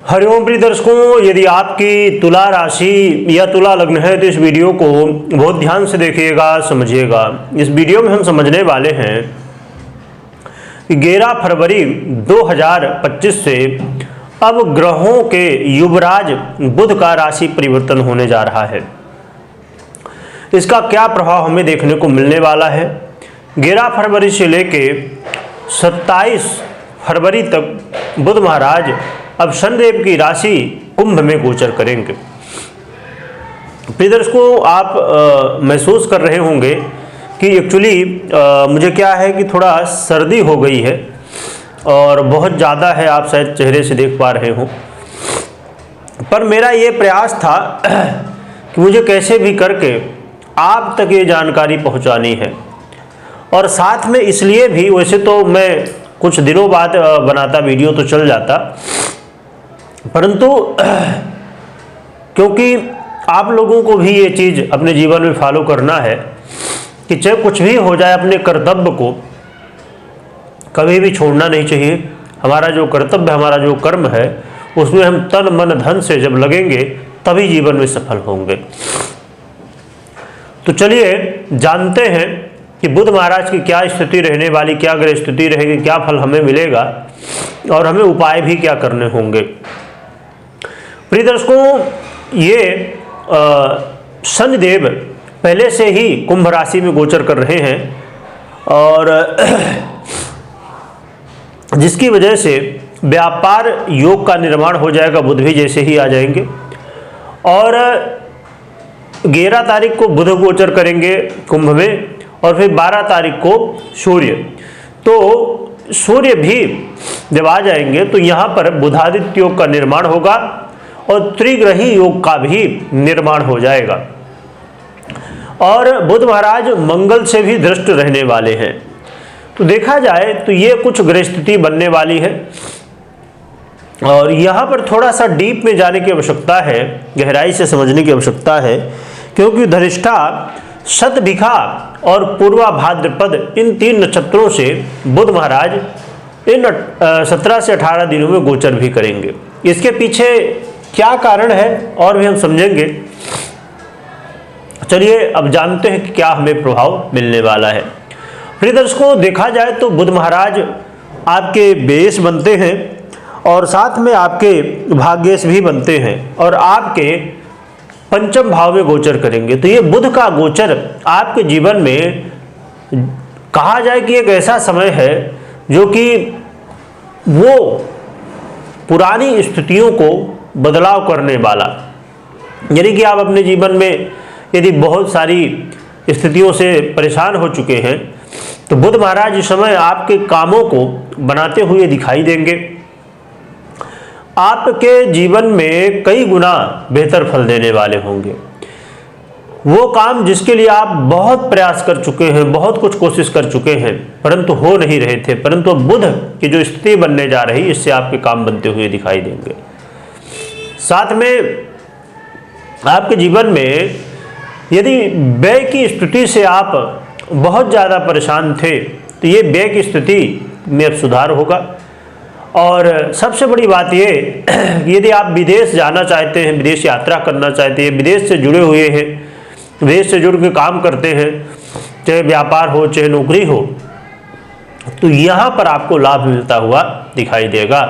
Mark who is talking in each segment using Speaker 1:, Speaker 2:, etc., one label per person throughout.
Speaker 1: हरिओम प्रिय दर्शकों, यदि आपकी तुला राशि या तुला लग्न है तो इस वीडियो को बहुत ध्यान से देखिएगा, समझिएगा। इस वीडियो में हम समझने वाले हैं कि 11 फरवरी 2025 से अब ग्रहों के युवराज बुध का राशि परिवर्तन होने जा रहा है। इसका क्या प्रभाव हमें देखने को मिलने वाला है। 11 फरवरी से लेके 27 फरवरी तक बुध महाराज अब शनिदेव की राशि कुंभ में गोचर करेंगे। प्रिय दर्शकों, आप महसूस कर रहे होंगे कि एक्चुअली मुझे क्या है कि थोड़ा सर्दी हो गई है और बहुत ज़्यादा है, आप शायद चेहरे से देख पा रहे हो। पर मेरा ये प्रयास था कि मुझे कैसे भी करके आप तक ये जानकारी पहुंचानी है। और साथ में इसलिए भी, वैसे तो मैं कुछ दिनों बाद बनाता वीडियो तो चल जाता, परंतु क्योंकि आप लोगों को भी ये चीज़ अपने जीवन में फॉलो करना है कि चाहे कुछ भी हो जाए, अपने कर्तव्य को कभी भी छोड़ना नहीं चाहिए। हमारा जो कर्तव्य, हमारा जो कर्म है, उसमें हम तन मन धन से जब लगेंगे तभी जीवन में सफल होंगे। तो चलिए जानते हैं कि बुध महाराज की क्या स्थिति रहने वाली, क्या ग्रह स्थिति रहेगी, क्या फल हमें मिलेगा और हमें उपाय भी क्या करने होंगे। प्रिय दर्शकों, ये शनिदेव पहले से ही कुंभ राशि में गोचर कर रहे हैं और जिसकी वजह से व्यापार योग का निर्माण हो जाएगा। बुध भी जैसे ही आ जाएंगे और 11 तारीख को बुध गोचर करेंगे कुंभ में और फिर 12 तारीख को सूर्य। तो सूर्य भी जब आ जाएंगे तो यहाँ पर बुधादित्य योग का निर्माण होगा और त्रिग्रही योग का भी निर्माण हो जाएगा। और बुध महाराज मंगल से भी दृष्ट रहने वाले हैं। तो देखा जाए तो ये कुछ ग्रह स्थिति बनने वाली है और यहाँ पर थोड़ा सा डीप में जाने की आवश्यकता है, गहराई से समझने की आवश्यकता है, क्योंकि धनिष्ठा, शतभिखा और पूर्वा भाद्रपद, इन 3 नक्षत्रों से बुध महाराज इन 17 से 18 दिनों में गोचर भी करेंगे। इसके पीछे क्या कारण है और भी हम समझेंगे। चलिए अब जानते हैं कि क्या हमें प्रभाव मिलने वाला है। प्रिय दर्शकों, देखा जाए तो बुध महाराज आपके बेस बनते हैं और साथ में आपके भाग्येश भी बनते हैं और आपके पंचम भाव में गोचर करेंगे। तो ये बुध का गोचर आपके जीवन में कहा जाए कि एक ऐसा समय है जो कि वो पुरानी स्थितियों को बदलाव करने वाला, यानी कि आप अपने जीवन में यदि बहुत सारी स्थितियों से परेशान हो चुके हैं तो बुध महाराज इस समय आपके कामों को बनाते हुए दिखाई देंगे। आपके जीवन में कई गुना बेहतर फल देने वाले होंगे। वो काम जिसके लिए आप बहुत प्रयास कर चुके हैं, बहुत कुछ कोशिश कर चुके हैं, परंतु हो नहीं रहे थे, परंतु बुध की जो स्थिति बनने जा रही, इससे आपके काम बनते हुए दिखाई देंगे। साथ में आपके जीवन में यदि व्यय की स्थिति से आप बहुत ज़्यादा परेशान थे तो ये व्यय की स्थिति में अब सुधार होगा। और सबसे बड़ी बात ये, यदि आप विदेश जाना चाहते हैं, विदेश यात्रा करना चाहते हैं, विदेश से जुड़े हुए हैं, विदेश से जुड़ के काम करते हैं, चाहे व्यापार हो चाहे नौकरी हो, तो यहाँ पर आपको लाभ मिलता हुआ दिखाई देगा।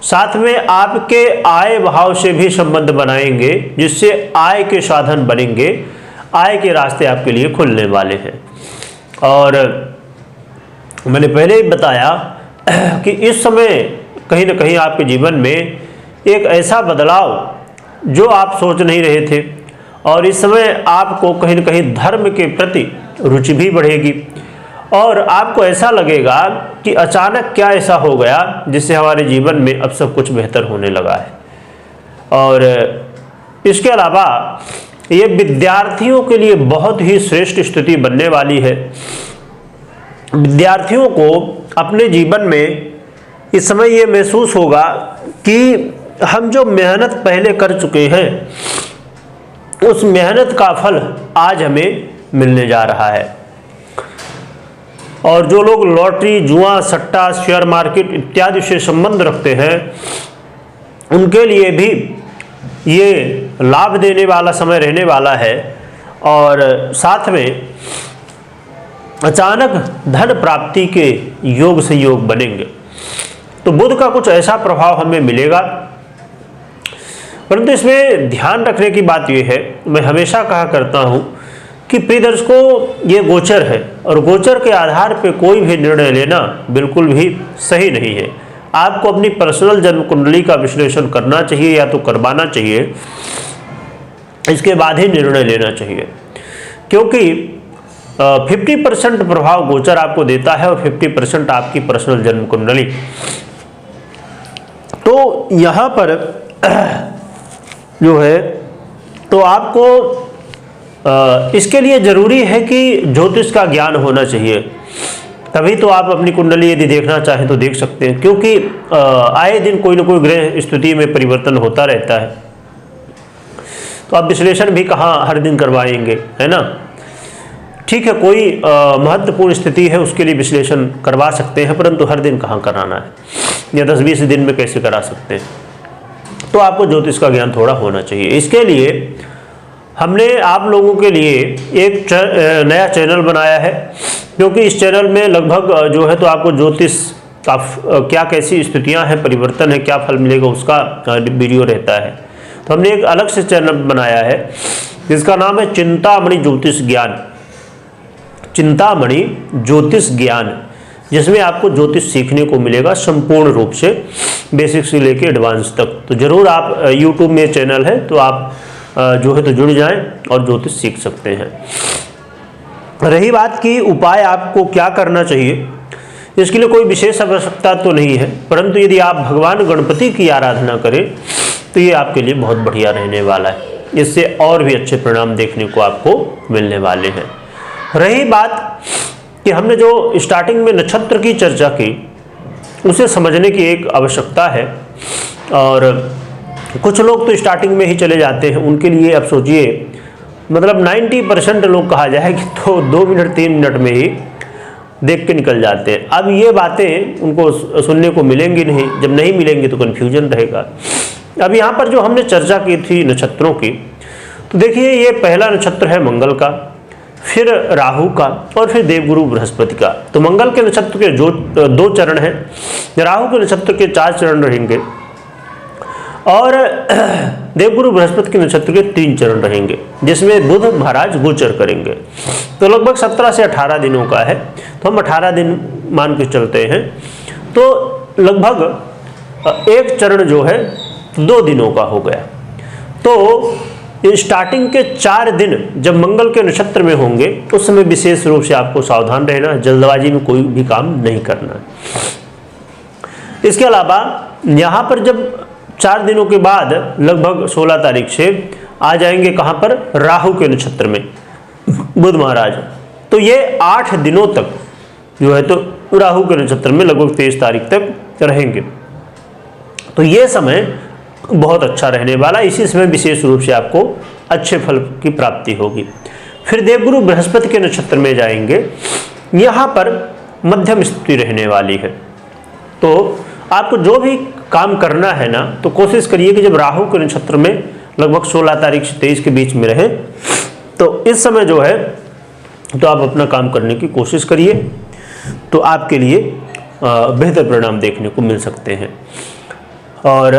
Speaker 1: साथ में आपके आय भाव से भी संबंध बनाएंगे, जिससे आय के साधन बनेंगे, आय के रास्ते आपके लिए खुलने वाले हैं। और मैंने पहले ही बताया कि इस समय कहीं ना कहीं आपके जीवन में एक ऐसा बदलाव जो आप सोच नहीं रहे थे, और इस समय आपको कहीं ना कहीं धर्म के प्रति रुचि भी बढ़ेगी और आपको ऐसा लगेगा कि अचानक क्या ऐसा हो गया जिससे हमारे जीवन में अब सब कुछ बेहतर होने लगा है। और इसके अलावा ये विद्यार्थियों के लिए बहुत ही श्रेष्ठ स्थिति बनने वाली है। विद्यार्थियों को अपने जीवन में इस समय ये महसूस होगा कि हम जो मेहनत पहले कर चुके हैं उस मेहनत का फल आज हमें मिलने जा रहा है। और जो लोग लॉटरी, जुआ, सट्टा, शेयर मार्केट इत्यादि से संबंध रखते हैं उनके लिए भी ये लाभ देने वाला समय रहने वाला है और साथ में अचानक धन प्राप्ति के योग से योग बनेंगे। तो बुध का कुछ ऐसा प्रभाव हमें मिलेगा, परंतु इसमें ध्यान रखने की बात यह है, मैं हमेशा कहा करता हूं कि प्रिय दर्शकों ये गोचर है और गोचर के आधार पर कोई भी निर्णय लेना बिल्कुल भी सही नहीं है। आपको अपनी पर्सनल जन्म कुंडली का विश्लेषण करना चाहिए या तो करवाना चाहिए, इसके बाद ही निर्णय लेना चाहिए, क्योंकि 50% प्रभाव गोचर आपको देता है और 50% आपकी पर्सनल जन्म कुंडली। तो यहाँ पर जो है तो आपको इसके लिए जरूरी है कि ज्योतिष का ज्ञान होना चाहिए, तभी तो आप अपनी कुंडली यदि देखना चाहें तो देख सकते हैं, क्योंकि आए दिन कोई ना कोई ग्रह स्थिति में परिवर्तन होता रहता है। तो आप विश्लेषण भी कहाँ हर दिन करवाएंगे, है ना। ठीक है, कोई महत्वपूर्ण स्थिति है उसके लिए विश्लेषण करवा सकते हैं, परंतु हर दिन कहाँ कराना है या 10-20 दिन में कैसे करा सकते हैं। तो आपको ज्योतिष का ज्ञान थोड़ा होना चाहिए। इसके लिए हमने आप लोगों के लिए एक नया चैनल बनाया है, क्योंकि इस चैनल में लगभग जो है तो आपको ज्योतिष का क्या कैसी स्थितियां हैं, परिवर्तन है, क्या फल मिलेगा उसका वीडियो रहता है। तो हमने एक अलग से चैनल बनाया है जिसका नाम है चिंतामणि ज्योतिष ज्ञान, चिंतामणि ज्योतिष ज्ञान, जिसमें आपको ज्योतिष सीखने को मिलेगा संपूर्ण रूप से, बेसिक से लेके एडवांस तक। तो जरूर आप यूट्यूब में चैनल है तो आप जो है तो जुड़ जाएं और ज्योतिष सीख सकते हैं। रही बात की उपाय आपको क्या करना चाहिए, इसके लिए कोई विशेष आवश्यकता तो नहीं है, परंतु यदि आप भगवान गणपति की आराधना करें तो ये आपके लिए बहुत बढ़िया रहने वाला है। इससे और भी अच्छे परिणाम देखने को आपको मिलने वाले हैं। रही बात कि हमने जो स्टार्टिंग में नक्षत्र की चर्चा की, उसे समझने की एक आवश्यकता है, और कुछ लोग तो स्टार्टिंग में ही चले जाते हैं। उनके लिए अब सोचिए, मतलब 90% लोग कहा जाए कि तो 2 मिनट 3 मिनट में ही देख के निकल जाते हैं। अब ये बातें उनको सुनने को मिलेंगी नहीं, जब नहीं मिलेंगी तो कन्फ्यूजन रहेगा। अब यहाँ पर जो हमने चर्चा की थी नक्षत्रों की, तो देखिए ये पहला नक्षत्र है मंगल का, फिर राहु का और फिर देवगुरु बृहस्पति का। तो मंगल के नक्षत्र के जो 2 चरण हैं, राहु के नक्षत्र के 4 चरण रहेंगे और देवगुरु बृहस्पति के नक्षत्र के 3 चरण रहेंगे, जिसमें बुध महाराज गोचर करेंगे। तो लगभग 17 से 18 दिनों का है, तो हम 18 दिन मान के चलते हैं। तो लगभग एक चरण जो है 2 दिनों का हो गया। तो स्टार्टिंग के 4 दिन जब मंगल के नक्षत्र में होंगे, उस समय विशेष रूप से आपको सावधान रहना, जल्दबाजी में कोई भी काम नहीं करना। इसके अलावा यहाँ पर जब 4 दिनों के बाद लगभग 16 तारीख से आ जाएंगे कहाँ पर, राहु के नक्षत्र में बुध महाराज। तो ये 8 दिनों तक जो है तो राहु के नक्षत्र में लगभग 23 तारीख तक रहेंगे। तो ये समय बहुत अच्छा रहने वाला, इसी समय विशेष रूप से आपको अच्छे फल की प्राप्ति होगी। फिर देवगुरु बृहस्पति के नक्षत्र में जाएंगे, यहाँ पर मध्यम स्थिति रहने वाली है। तो आपको जो भी काम करना है ना, तो कोशिश करिए कि जब राहु के नक्षत्र में लगभग 16 तारीख से 23 के बीच में रहे, तो इस समय जो है तो आप अपना काम करने की कोशिश करिए, तो आपके लिए बेहतर परिणाम देखने को मिल सकते हैं। और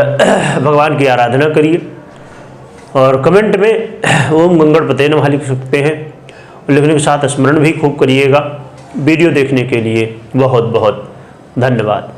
Speaker 1: भगवान की आराधना करिए और कमेंट में ओम गणपते नमः लिख सकते हैं, लिखने के साथ स्मरण भी खूब करिएगा। वीडियो देखने के लिए बहुत बहुत धन्यवाद।